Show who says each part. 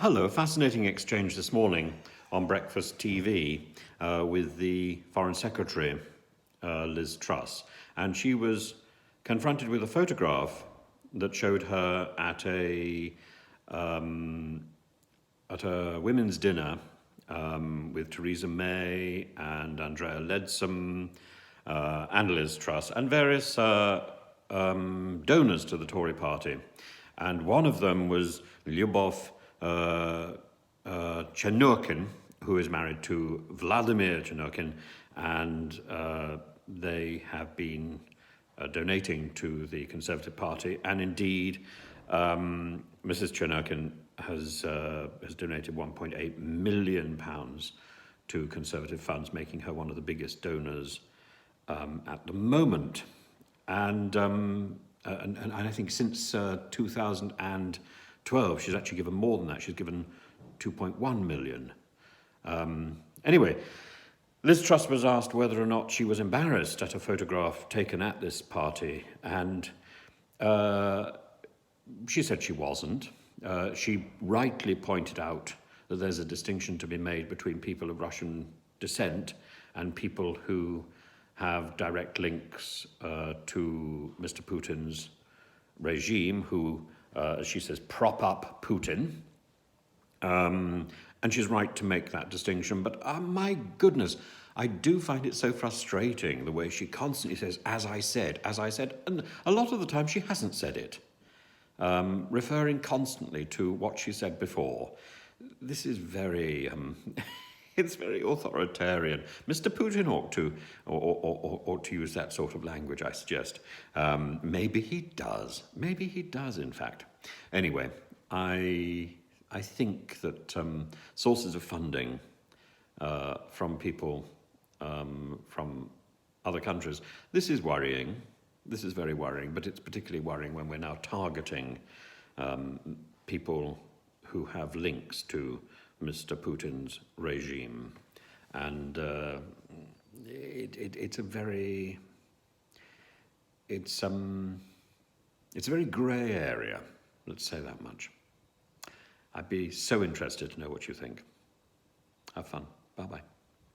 Speaker 1: Hello, a fascinating exchange this morning on Breakfast TV with the Foreign Secretary, Liz Truss. And she was confronted with a photograph that showed her at a women's dinner with Theresa May and Andrea Leadsom and Liz Truss and various donors to the Tory party. And one of them was Lubov Chernukhin, who is married to Vladimir Chernukhin, and they have been donating to the Conservative Party. And indeed, Mrs. Chernukhin has donated £1.8 million to Conservative funds, making her one of the biggest donors at the moment. And I think since 2012, she's actually given more than that. She's given 2.1 million. Anyway, Liz Truss was asked whether or not she was embarrassed at a photograph taken at this party, and she said she wasn't. She rightly pointed out that there's a distinction to be made between people of Russian descent and people who have direct links to Mr. Putin's regime, who, as she says, prop up Putin. And she's right to make that distinction. But my goodness, I do find it so frustrating the way she constantly says, as I said, and a lot of the time she hasn't said it, referring constantly to what she said before. This is very... It's very authoritarian. Mr. Putin ought to use that sort of language, I suggest. Maybe he does. Maybe he does, in fact. Anyway, I think that sources of funding from people from other countries, this is worrying. This is very worrying, but it's particularly worrying when we're now targeting people who have links to Mr. Putin's regime, and it's a very grey area. Let's say that much. I'd be so interested to know what you think. Have fun. Bye bye.